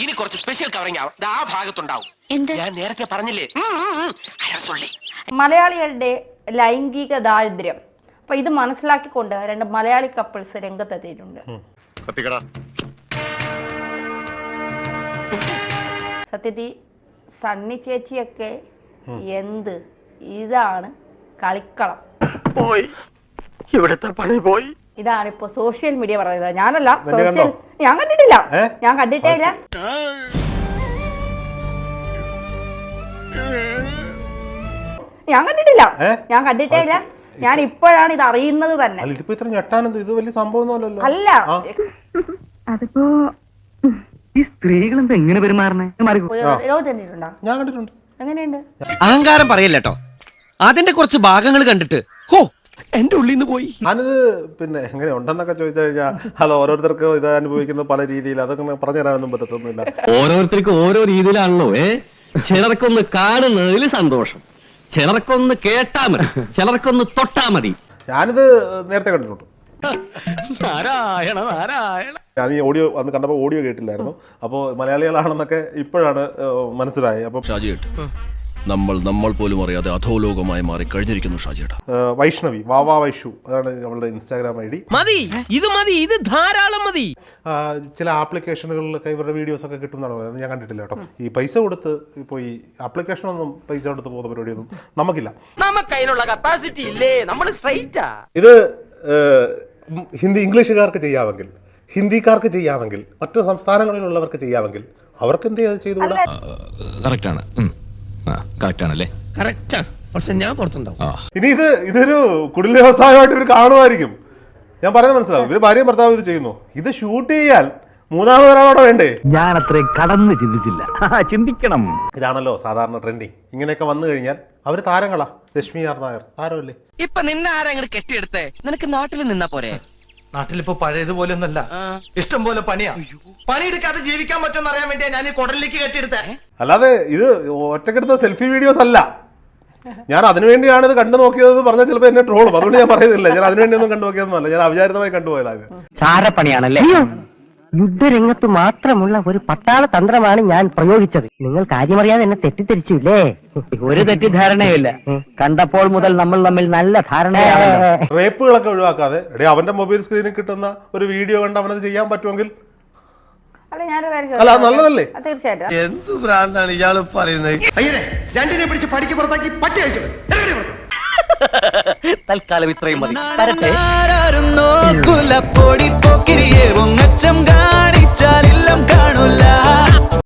ഇനി കുറച്ച് special covering ആവും ആ ഭാഗത്തുണ്ടാവും. ഞാൻ നേരത്തെ പറഞ്ഞില്ലേ മലയാളികളുടെ ലൈംഗിക ദാരിദ്ര്യം. അപ്പൊ ഇത് മനസ്സിലാക്കിക്കൊണ്ട് 2 മലയാളി കപ്പിൾസ് രംഗത്തെത്തിയിട്ടുണ്ട്. സത്യത്തിൽ സണ്ണി ചേച്ചിയൊക്കെ എന്ത് ഇതാണ് കളിക്കളം പോയി, ഇവിടുത്തെ പണി പോയി. ഇതാണ് ഇപ്പൊ സോഷ്യൽ മീഡിയ പറയുന്നത്. ഞാനല്ല, സോഷ്യൽ ഞാൻ കണ്ടിട്ടില്ല, ഞാൻ കണ്ടിട്ടേ ഇല്ല. ഞാൻ കണ്ടിട്ടേ ഇല്ല. ഞാൻ ഇപ്പോഴാണ് ഇത് അറിയുന്നത് തന്നെ. അല്ല, അതിപ്പോ ഈ സ്ത്രീകളെന്താ എങ്ങനെ പെരുമാറണേ? ഞാൻ കണ്ടിട്ടുണ്ട്. എങ്ങനെയുണ്ട്? അഹങ്കാരം പറയല്ലോ, അതിന്റെ കുറച്ച് ഭാഗങ്ങൾ കണ്ടിട്ട് ഹോ എന്റെ ഉള്ളിൽ നിന്ന് പോയി. ഞാനിത് പിന്നെ എങ്ങനെ ഉണ്ടെന്നൊക്കെ ചോദിച്ചു കഴിഞ്ഞാൽ അത് ഓരോരുത്തർക്കും ഇത് അനുഭവിക്കുന്ന പല രീതിയിൽ അതൊക്കെ പറഞ്ഞു തരാനൊന്നും പറ്റത്തൊന്നുമില്ല. ഓരോരുത്തർക്കും ഓരോ രീതിയിലാണല്ലോ. ചിലർക്കൊന്ന് കാണുന്നതിൽ സന്തോഷം, ചിലർക്കൊന്ന് കേട്ടാ മതി, ചിലർക്കൊന്ന് തൊട്ടാ മതി. ഞാനിത് നേരത്തെ കണ്ടിട്ടുണ്ട്. നാരായണ നാരായണ. ഞാൻ ഈ ഓഡിയോ അന്ന് കണ്ടപ്പോൾ ഓഡിയോ കേട്ടില്ലായിരുന്നു. അപ്പോൾ മലയാളികളാണെന്നൊക്കെ ഇപ്പോഴാണ് മനസ്സിലായി. അപ്പം നമ്മൾ പോലും അറിയാതെ അധോലോകമായി മാറി കഴിഞ്ഞിരിക്കുന്നു ഷാജിയേട്ടാ. വൈഷ്ണവി വാവാ വൈഷു, അതാണ് നമ്മളുടെ ഇൻസ്റ്റാഗ്രാം ID. മതി, ഇത് ധാരാളം മതി. ചില ആപ്ലിക്കേഷനുകളിലൊക്കെ ഇവരുടെ വീഡിയോസ് ഒക്കെ കിട്ടുന്നതാണ് പറയുന്നത്. ഞാൻ കണ്ടിട്ടില്ല കേട്ടോ. ഈ പൈസ കൊടുത്ത് ഇപ്പോൾ ഈ ആപ്ലിക്കേഷനൊന്നും പൈസ കൊടുത്ത് പോകുന്ന പരിപാടിയൊന്നും നമുക്കില്ല. നമുക്കതിനുള്ള കപ്പാസിറ്റി ഇല്ലേ, നമ്മൾ സ്ട്രൈറ്റാ. ഇത് ഇംഗ്ലീഷുകാർക്ക് ചെയ്യാമെങ്കിൽ, ഹിന്ദിക്കാർക്ക് ചെയ്യാമെങ്കിൽ, മറ്റു സംസ്ഥാനങ്ങളിലുള്ളവർക്ക് ചെയ്യാമെങ്കിൽ അവർക്ക് എന്ത് ചെയ്തുകൂടാ? ഇനി ഇതൊരു കുടിൽ വ്യവസായമായിട്ട് ഇവർ കാണുമായിരിക്കും. ഞാൻ പറയുന്നത് മനസ്സിലാവും. ഇവര് ഭാര്യയും ഭർത്താവും ഇത് ചെയ്യുന്നു. ഇത് ഷൂട്ട് ചെയ്യാൻ 3ാമത് ഒരാളോടെ വേണ്ടേ? ഞാൻ അത്രയും കടന്ന് ചിന്തിച്ചില്ല. ചിന്തിക്കണം. ഇതാണല്ലോ സാധാരണ ട്രെൻഡിങ്. ഇങ്ങനെയൊക്കെ വന്നു കഴിഞ്ഞാൽ അവര് താരങ്ങളാ. ലക്ഷ്മി ആർ നായർ താരമല്ലേ? ഇപ്പൊ നിന്നെ ആരാ അങ്ങോട്ട് കെട്ടിയെടുത്തേ? നിനക്ക് നാട്ടിൽ നിന്നാ പോരെ? നാട്ടിലിപ്പോ പഴയതുപോലെ ഒന്നല്ല, ഇഷ്ടം പോലെ പണിയാ. പണിയെടുക്കാതെ ജീവിക്കാൻ പറ്റുമെന്ന് അറിയാൻ വേണ്ടിയാ ഞാൻ ഈ കുടലിലേക്ക് കെട്ടിയെടുത്തേ. അല്ലാതെ ഇത് ഒറ്റക്കെടുത്ത സെൽഫി വീഡിയോസ് അല്ല. ഞാൻ അതിനുവേണ്ടിയാണ് ഇത് കണ്ടു നോക്കിയതെന്ന് പറഞ്ഞാൽ ചിലപ്പോൾ എന്നെ ട്രോളും. അതുകൊണ്ട് ഞാൻ പറയുന്നില്ല. ഞാൻ അതിനുവേണ്ടി ഒന്നും കണ്ടു നോക്കിയതൊന്നുമല്ല. ഞാൻ അവിചാരിതമായി കണ്ടുപോയതാണ്. ചാരപ്പണിയാണല്ലേ? യുദ്ധരംഗത്ത് മാത്രമുള്ള ഒരു പട്ടാള തന്ത്രമാണ് ഞാൻ പ്രയോഗിച്ചത്. നിങ്ങൾ കാര്യമറിയാതെ എന്നെ തെറ്റിദ്ധരിച്ചില്ലേ? ഒരു തെറ്റിദ്ധാരണയില്ല. കണ്ടപ്പോൾ മുതൽ നമ്മൾ തമ്മിൽ നല്ല ധാരണയാണ്. റേപ്പുകളൊക്കെ ഒഴിവാക്കാതെ അവന്റെ മൊബൈൽ സ്ക്രീനിൽ കിട്ടുന്ന ഒരു വീഡിയോ കണ്ട് അവനത് ചെയ്യാൻ പറ്റുമെങ്കിൽ അല്ല നല്ലതല്ലേ? തീർച്ചയായിട്ടും. എന്ത് ഭ്രാന്താണ് ഇയാള് പറയുന്നത്? അയ്യേ, രണ്ടിനെ പിടിച്ച് പടിക്ക് പുറത്താക്കി പട്ടി അയച്ചു. തൽക്കാലം ഇത്രയും മതി. കാണിച്ചാലെല്ലാം കാണൂല.